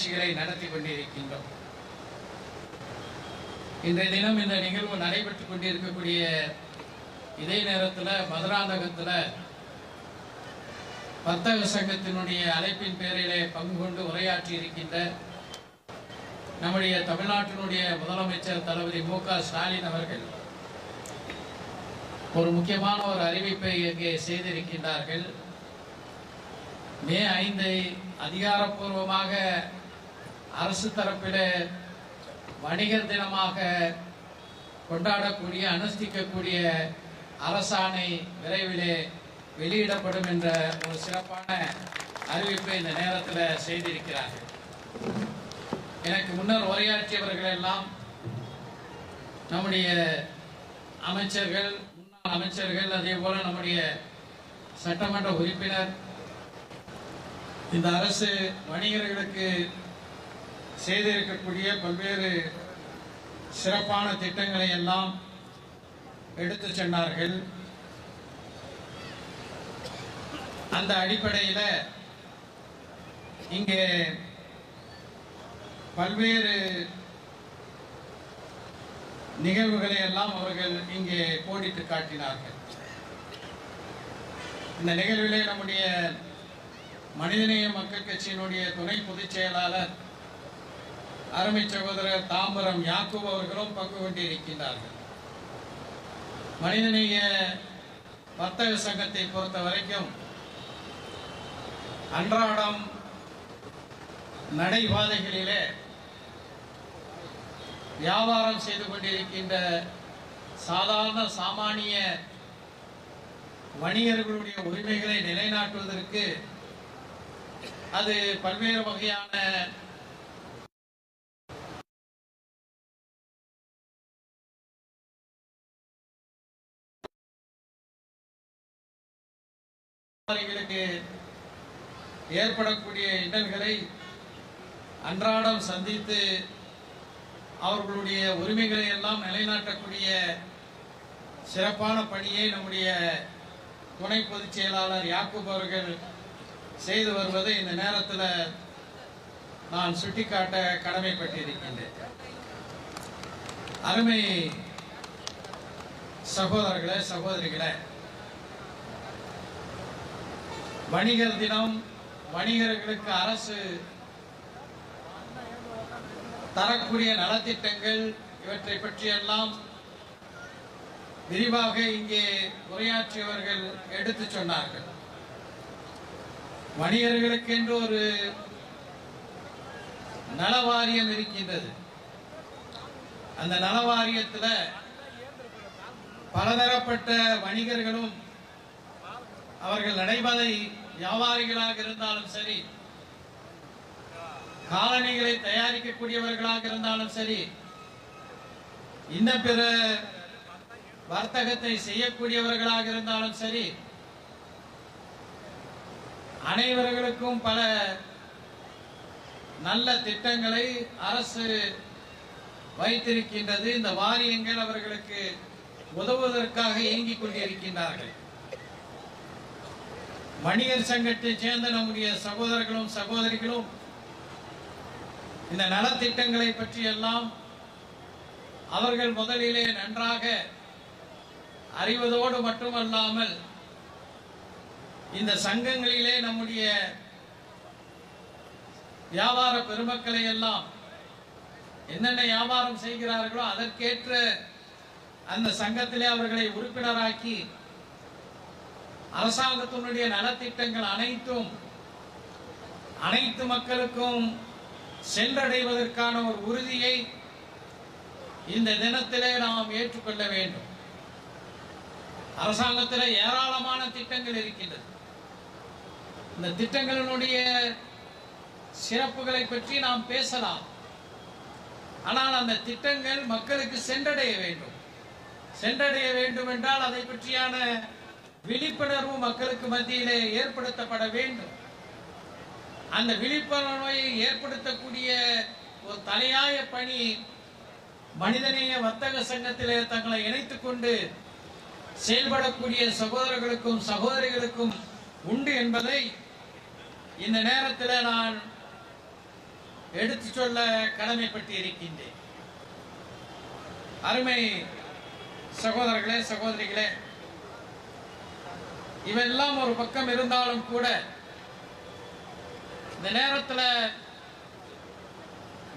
நிகழ்ச்சிகளை நடத்தி கொண்டிருக்கின்றோம். இன்றைய தினம் இந்த நிகழ்வு நடைபெற்றுக் கொண்டிருக்கக்கூடிய இதே நேரத்தில் மதுராந்தகத்தில் வர்த்தக சங்கத்தினுடைய அழைப்பின் பேரிலே பங்கு கொண்டு உரையாற்றி இருக்கின்ற நம்முடைய தமிழ்நாட்டினுடைய முதலமைச்சர் தளபதி மு.க. ஸ்டாலின் அவர்கள் ஒரு முக்கியமான ஒரு அறிவிப்பை இங்கே செய்திருக்கின்றார்கள். மே 5 அதிகாரப்பூர்வமாக அரசு தரப்பில் வணிகர் தினமாக கொண்டாடக்கூடிய அனுஷ்டிக்கக்கூடிய அரசாணை விரைவிலே வெளியிடப்படும் என்ற ஒரு சிறப்பான அறிவிப்பை இந்த நேரத்தில் செய்திருக்கிறார்கள். எனக்கு முன்னர் உரையாற்றியவர்கள் எல்லாம் நம்முடைய அமைச்சர்கள், முன்னாள் அமைச்சர்கள், அதே போல நம்முடைய சட்டமன்ற உறுப்பினர் இந்த அரசு வணிகர்களுக்கு செய்திருக்கக்கூடிய பல்வேறு சிறப்பான திட்டங்களை எல்லாம் எடுத்து சொன்னார்கள். அந்த அடிப்படையில் இங்கே பல்வேறு நிகழ்வுகளை எல்லாம் அவர்கள் இங்கே கோடிட்டு காட்டினார்கள். இந்த நிகழ்விலே நம்முடைய மனிதநேய மக்கள் கட்சியினுடைய துணை பொதுச் செயலாளர் அருமை சகோதரர் தாம்பரம் யாக்கூப் அவர்களும் பங்கு கொண்டிருக்கின்றார்கள். மனிதநேய வர்த்தக சங்கத்தை பொறுத்த வரைக்கும் அன்றாடம் நடைபாதைகளிலே வியாபாரம் செய்து கொண்டிருக்கின்ற சாதாரண சாமானிய வணிகர்களுடைய உரிமைகளை நிலைநாட்டுவதற்கு அது பல்வேறு வகையான ஏற்படக்கூடிய இன்னல்களை அன்றாடம் சந்தித்து அவர்களுடைய உரிமைகளை எல்லாம் நிலைநாட்டக்கூடிய சிறப்பான பணியை நம்முடைய துணை பொதுச் செயலாளர் யாக்கூப் அவர்கள் செய்து வருவதை இந்த நேரத்தில் நான் சுட்டிக்காட்ட கடமைப்பட்டிருக்கின்றேன். அருமை சகோதரர்களே, சகோதரிகளே, வணிகர் தினம், வணிகர்களுக்கு அரசு தரக்கூடிய நலத்திட்டங்கள், இவற்றை பற்றியெல்லாம் விரிவாக இங்கே உரையாற்றியவர்கள் எடுத்து சொன்னார்கள். வணிகர்களுக்கு என்று ஒரு நலவாரியம் இருக்கின்றது. அந்த நலவாரியத்தில் பலதரப்பட்ட வணிகர்களும் அவர்கள் நடைபாதை வியாபாரிகளாக இருந்தாலும் சரி, காலணிகளை தயாரிக்கக்கூடியவர்களாக இருந்தாலும் சரி, இன்னும் பிற வர்த்தகத்தை செய்யக்கூடியவர்களாக இருந்தாலும் சரி, அனைவர்களுக்கும் பல நல்ல திட்டங்களை அரசு வைத்திருக்கின்றது. இந்த வாரியங்கள் அவர்களுக்கு உதவுவதற்காக இயங்கிக் கொண்டிருக்கின்றார்கள். வணிகர் சங்கத்தை சேர்ந்த நம்முடைய சகோதரர்களும் சகோதரிகளும் இந்த நலத்திட்டங்களை பற்றி எல்லாம் அவர்கள் முதலிலே நன்றாக அறிவதோடு மட்டுமல்லாமல் இந்த சங்கங்களிலே நம்முடைய வியாபார பெருமக்களை எல்லாம் என்னென்ன வியாபாரம் செய்கிறார்களோ அதற்கேற்ற அந்த சங்கத்திலே அவர்களை உறுப்பினராக்கி அரசாங்கத்தினுடைய நலத்திட்டங்கள் அனைத்தும் அனைத்து மக்களுக்கும் சென்றடைவதற்கான ஒரு உறுதியை இந்த தினத்திலே நாம் ஏற்றுக்கொள்ள வேண்டும். அரசாங்கத்தில் ஏராளமான திட்டங்கள் இருக்கின்றது. இந்த திட்டங்களினுடைய சிறப்புகளை பற்றி நாம் பேசலாம். ஆனால் அந்த திட்டங்கள் மக்களுக்கு சென்றடைய வேண்டும். சென்றடைய வேண்டும் என்றால் அதை பற்றியான விழிப்புணர்வு மக்களுக்கு மத்தியிலே ஏற்படுத்தப்பட வேண்டும். அந்த விழிப்புணர்வை ஏற்படுத்தக்கூடிய ஒரு தலையாய பணி மனிதநேய வர்த்தக சங்கத்திலே தங்களை இணைத்துக் கொண்டு செயல்படக்கூடிய சகோதரர்களுக்கும் சகோதரிகளுக்கும் உண்டு என்பதை இந்த நேரத்தில் நான் எடுத்து சொல்ல கடமைப்பட்டு இருக்கின்றேன். அருமை சகோதரர்களே, சகோதரிகளே, இவெல்லாம் ஒரு பக்கம் இருந்தாலும் கூட இந்த நேரத்தில்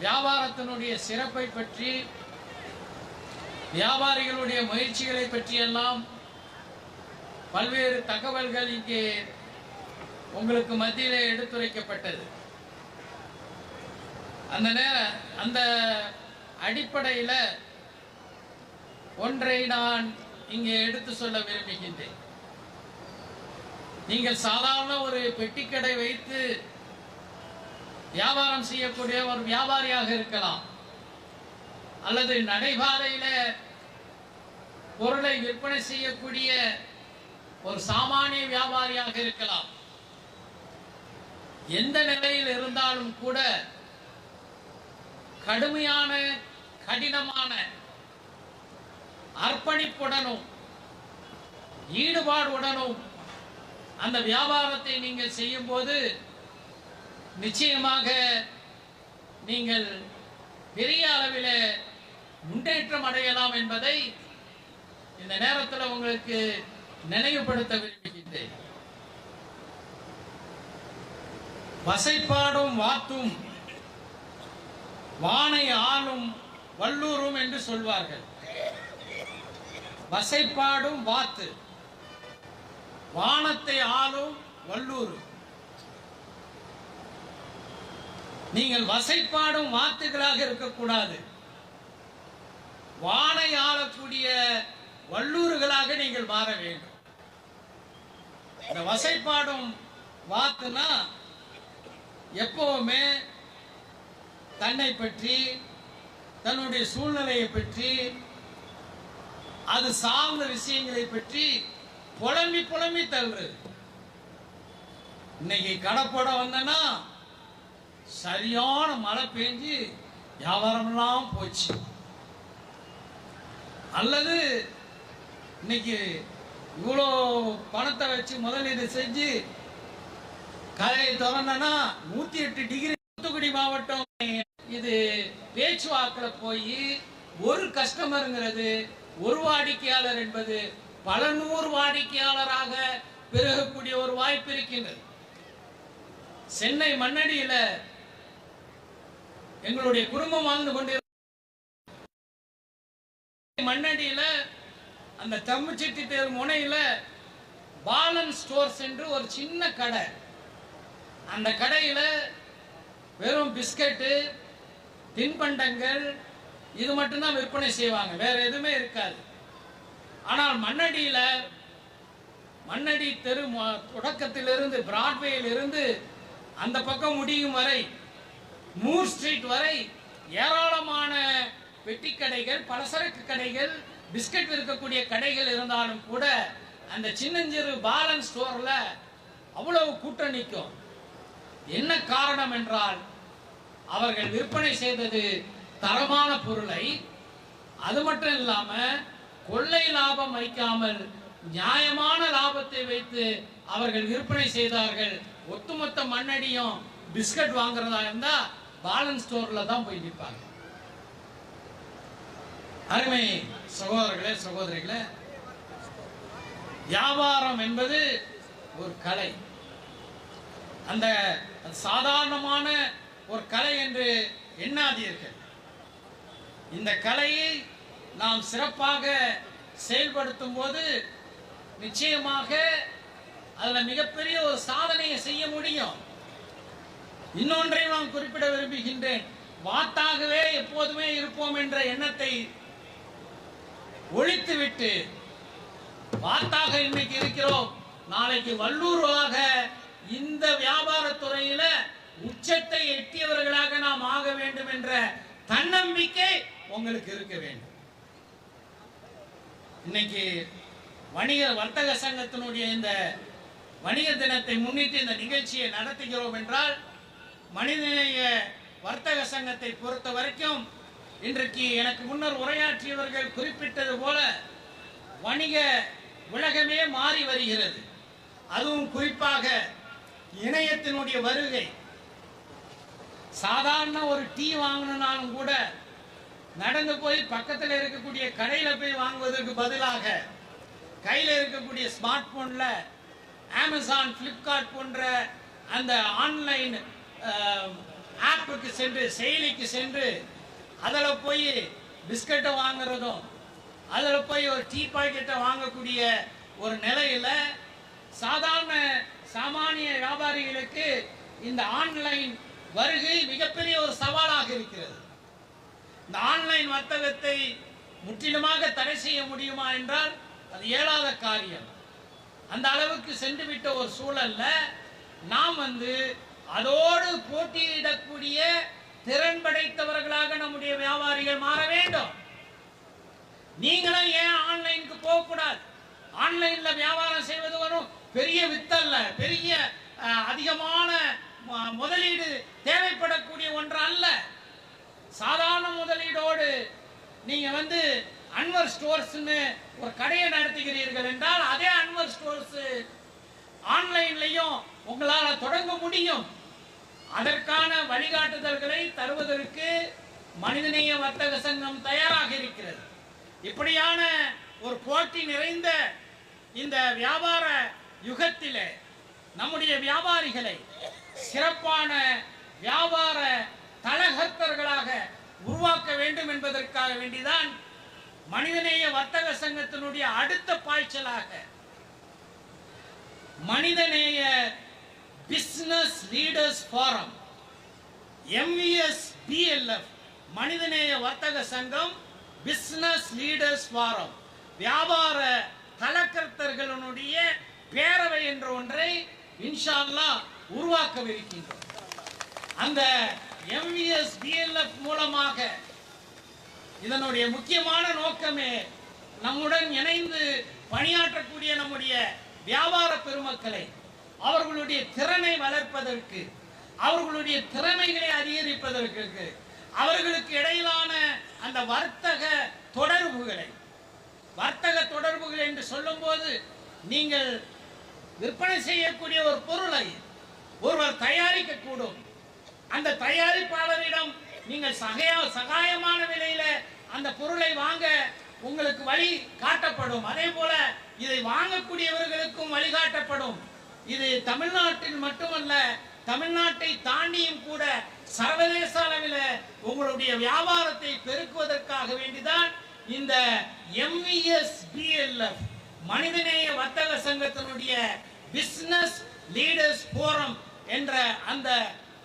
வியாபாரத்தினுடைய சிறப்பை பற்றி, வியாபாரிகளுடைய முயற்சிகளை பற்றியெல்லாம் பல்வேறு தகவல்கள் இங்கே உங்களுக்கு மத்தியிலே எடுத்துரைக்கப்பட்டது. அந்த அடிப்படையில் ஒன்றை நான் இங்கே எடுத்து சொல்ல விரும்புகின்றேன். நீங்கள் சாதாரண ஒரு பெட்டிக்கடை வைத்து வியாபாரம் செய்யக்கூடிய ஒரு வியாபாரியாக இருக்கலாம், அல்லது நடைபாதையில பொருளை விற்பனை செய்யக்கூடிய ஒரு சாமானிய வியாபாரியாக இருக்கலாம். எந்த நிலையில் இருந்தாலும் கூட கடுமையான, கடினமான அர்ப்பணிப்புடனும் ஈடுபாடுடனும் அந்த வியாபாரத்தை நீங்கள் செய்யும் போது நிச்சயமாக நீங்கள் பெரிய அளவில் முன்னேற்றம் அடையலாம் என்பதை இந்த நேரத்தில் உங்களுக்கு நினைவுபடுத்த விரும்புகின்றேன். வசைப்பாடும் வாத்தும் வானை ஆளும் வல்லூரும் என்று சொல்வார்கள். வசைப்பாடும் வாத்து, வானத்தை ஆளும் வல்லூர். நீங்கள் வசைப்பாடும் வாத்துகளாக இருக்கக்கூடாது, வானை ஆளக்கூடிய வல்லூர்களாக நீங்கள் மாற வேண்டும். இந்த வசைப்பாடும் வாத்துனா எப்பவுமே தன்னை பற்றி, தன்னுடைய சூழ்நிலையை பற்றி, அது சார்ந்த விஷயங்களை பற்றி புலம்பி புலம்பி தள்ளுறது. இன்னைக்கு கடப்படம் வந்தனா சரியான மழை பெஞ்சு வியாபாரம்லாம் போச்சு, அல்லது இன்னைக்கு இவ்வளோ பணத்தை வச்சு முதலீடு செஞ்சு கதையை திறந்தனா 108 டிகிரி. தூத்துக்குடி மாவட்டம் இது பேச்சுவாக்கில் போய் ஒரு கஸ்டமருங்கிறது, ஒரு வாடிக்கையாளர் என்பது பல நூறு வாடிக்கையாளராக பெருகக்கூடிய ஒரு வாய்ப்பு இருக்கின்றது. சென்னை மண்ணடியில எங்களுடைய குடும்பம் வாழ்ந்து கொண்டிருந்த மண்ணடியில அந்த தம்முச்செட்டி தேர் முனையில பாலன் ஸ்டோர்ஸ் என்று ஒரு சின்ன கடை. அந்த கடையில வெறும் பிஸ்கட்டு, தின்பண்டங்கள் இது மட்டும்தான் விற்பனை செய்வாங்க, வேற எதுவுமே இருக்காது. ஆனால் மண்ணடி தெரு தொடக்கத்திலிருந்து பிராட்வேயிலிருந்து அந்த பக்கம் முடியும் வரை, மூர் ஸ்ட்ரீட் வரை ஏராளமான பெட்டி கடைகள், பலசரக்கு கடைகள், பிஸ்கட் விற்கக்கூடிய கடைகள் இருந்தாலும் கூட அந்த சின்னஞ்சிறு பாலன் ஸ்டோர்ல அவ்வளவு கூட்டம் நிற்கும். என்ன காரணம் என்றால் அவர்கள் விற்பனை செய்தது தரமான பொருளை, அது மட்டும் இல்லாம கொள்ளை லாபம் வைக்காமல் நியாயமான லாபத்தை வைத்து அவர்கள் விற்பனை செய்தார்கள். ஒட்டுமொத்த மண்ணடியும் பிஸ்கட் வாங்குறதா இருந்தா பாலன் ஸ்டோர்ல தான் போய் விற்பாங்க. அருமை சகோதரர்களே, சகோதரிகளே, வியாபாரம் என்பது ஒரு கலை. அந்த சாதாரணமான ஒரு கலை என்று எண்ணாதீர்கள். இந்த கலையை நாம் சிறப்பாக செயல்படுத்தும் போது நிச்சயமாக அதுல மிகப்பெரிய ஒரு சாதனையை செய்ய முடியும். இன்னொன்றை நான் குறிப்பிட விரும்புகின்றேன். வாத்தாகவே எப்போதுமே இருப்போம் என்ற எண்ணத்தை ஒழித்துவிட்டு, வாத்தாக இன்னைக்கு இருக்கிறோம், நாளைக்கு வல்லூராக இந்த வியாபாரத்துறையில உச்சத்தை எட்டியவர்களாக நாம் ஆக வேண்டும் என்ற தன்னம்பிக்கை உங்களுக்கு இருக்க வேண்டும். இன்னைக்கு வர்த்தக சங்கத்தினுடைய இந்த வணிக தினத்தை முன்னிட்டு இந்த நிகழ்ச்சியை நடத்துகிறோம் என்றால், மனிதநேய வர்த்தக சங்கத்தை பொறுத்த வரைக்கும் இன்றைக்கு எனக்கு முன்னர் உரையாற்றியவர்கள் குறிப்பிட்டது போல வணிக உலகமே மாறி வருகிறது. அதுவும் குறிப்பாக இணையத்தினுடைய வருகை. சாதாரண ஒரு டீ வாங்கணும்னாலும் கூட நடந்து போய் பக்கத்தில் இருக்கக்கூடிய கடையில் போய் வாங்குவதற்கு பதிலாக கையில் இருக்கக்கூடிய ஸ்மார்ட் போன்ல அமேசான், பிளிப்கார்ட் போன்ற அந்த ஆன்லைன் ஆப்புக்கு சென்று, செயலிக்கு சென்று அதில் போய் பிஸ்கட்டை வாங்குறதும், அதில் போய் ஒரு டீ பாக்கெட்டை வாங்கக்கூடிய ஒரு நிலையில சாமானிய வியாபாரிகளுக்கு இந்த ஆன்லைன் வருகை மிகப்பெரிய ஒரு சவாலாக இருக்கிறது. இந்த ஆன்லைன் வர்த்தகத்தை முற்றிலுமாக தடை செய்ய முடியுமா என்றால் அது இயலாத காரியம். அந்த அளவுக்கு சென்று விட்ட ஒரு சூழல்ல நாம் அதோடு போட்டியிடக்கூடிய திறன் படைத்தவர்களாக நம்முடைய வியாபாரிகள் மாற வேண்டும். நீங்களும் ஏன் ஆன்லைனுக்கு போகக்கூடாது? ஆன்லைன்ல வியாபாரம் செய்வது ஒரு பெரிய வித்தல்ல, பெரிய அதிகமான முதலீடு தேவைப்படக்கூடிய ஒன்று அல்ல. சாதாரண முதலீடோடு நீங்க அன்வர் ஸ்டோர்ஸ்னு ஒரு கடையை நடத்துகிறீர்கள் என்றால் அதே அன்வர் ஸ்டோர்ஸ் ஆன்லைன்லையும் உங்களால் தொடங்க முடியும். அதற்கான வழிகாட்டுதல்களை தருவதற்கு மனிதநேய வர்த்தக சங்கம் தயாராக இருக்கிறது. இப்படியான ஒரு போட்டி நிறைந்த இந்த வியாபார யுகத்திலே நம்முடைய வியாபாரிகளை சிறப்பான வியாபார தலகர்த்தர்களாக உருவாக்க வேண்டும் என்பதற்காக வேண்டிதான் மனிதநேய வர்த்தக சங்கத்தினுடைய அடுத்த பாய்ச்சலாக மனிதநேய பிசினஸ் லீடர்ஸ் ஃபாரம், MVSBLF, மனிதநேய வர்த்தக சங்கம் பிசினஸ் லீடர்ஸ் ஃபாரம், வியாபார தலக்கர்த்தர்களுடைய பேரவை என்ற ஒன்றை இன்ஷா அல்லாஹ் உருவாக்கவிருக்கின்றோம். அந்த MVSBLF மூலமாக இதனுடைய முக்கியமான நோக்கமே நம்முடன் இணைந்து பணியாற்றக்கூடிய நம்முடைய வியாபார பெருமக்களை அவர்களுடைய திறனை வளர்ப்பதற்கு, அவர்களுடைய திறமைகளை அதிகரிப்பதற்கு, அவர்களுக்கு இடையிலான அந்த வர்த்தக தொடர்புகள் என்று சொல்லும் போது நீங்கள் விற்பனை செய்யக்கூடிய ஒரு பொருளை ஒருவர் தயாரிக்க கூடும். அந்த தயாரிப்பாளரிடம் நீங்கள் சகாயமான விலையில அந்த பொருளை வாங்க உங்களுக்கு வழி காட்டப்படும். அதே போல இதை வாங்கக்கூடியவர்களுக்கும் வழிகாட்டப்படும். இது தமிழ்நாட்டில் மட்டுமல்ல, தமிழ்நாட்டை தாண்டியும் கூட சர்வதேச அளவில் உங்களுடைய வியாபாரத்தை பெருக்குவதற்காக வேண்டிதான் இந்த MVSBLF மனிதநேய வர்த்தக சங்கத்தினுடைய பிசினஸ் லீடர்ஸ் போரம் என்ற அந்த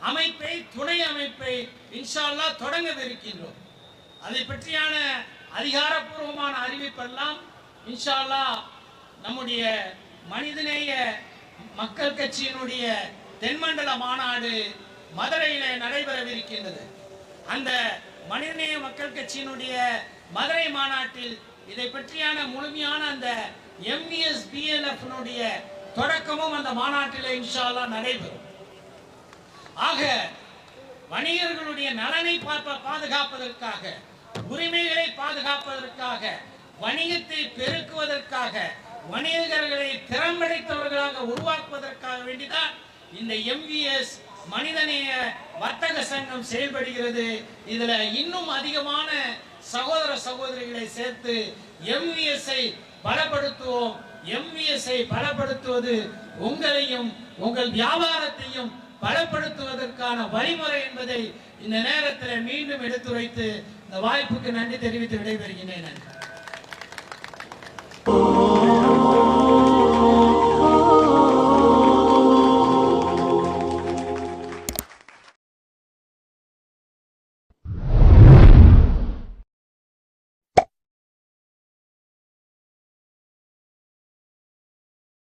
அமைப்பை, துணை அமைப்பை இன்ஷா அல்லாஹ் தொடங்கவிருக்கின்றோம். அதை பற்றியான அதிகாரப்பூர்வமான அறிவிப்பெல்லாம் இன்ஷா அல்லாஹ் நம்முடைய மனிதநேய மக்கள் கட்சியினுடைய தென்மண்டல மாநாடு மதுரையிலே நடைபெறவிருக்கின்றது. அந்த மனிதநேய மக்கள் கட்சியினுடைய மதுரை மாநாட்டில் இதை பற்றியான முழுமையான அந்த MVSBLF தொடக்கமும் அந்த மாநாட்டில் இன்ஷா அல்லாஹ் நடைபெறும். ஆக வணிகர்களுடைய நலனை பாதுகாப்பதற்காக, உரிமைகளை பாதுகாப்பதற்காக, வணிகத்தை பெருக்குவதற்காக, வணிகர்களை திறம்படைத்தவர்களாக உருவாக்குவதற்காக வேண்டிதான் இந்த MVS மனிதநேய வர்த்தக சங்கம் செயல்படுகிறது. இதுல இன்னும் அதிகமான சகோதர சகோதரிகளை சேர்த்து MVS-ஐ பலப்படுத்துவோம். MVS-ஐ பலப்படுத்துவது உங்களையும் உங்கள் வியாபாரத்தையும் பலப்படுத்துவதற்கான வழிமுறை என்பதை இந்த நேரத்தில் மீண்டும் எடுத்துரைத்து இந்த வாய்ப்புக்கு நன்றி தெரிவித்து விடைபெறுகிறேன்.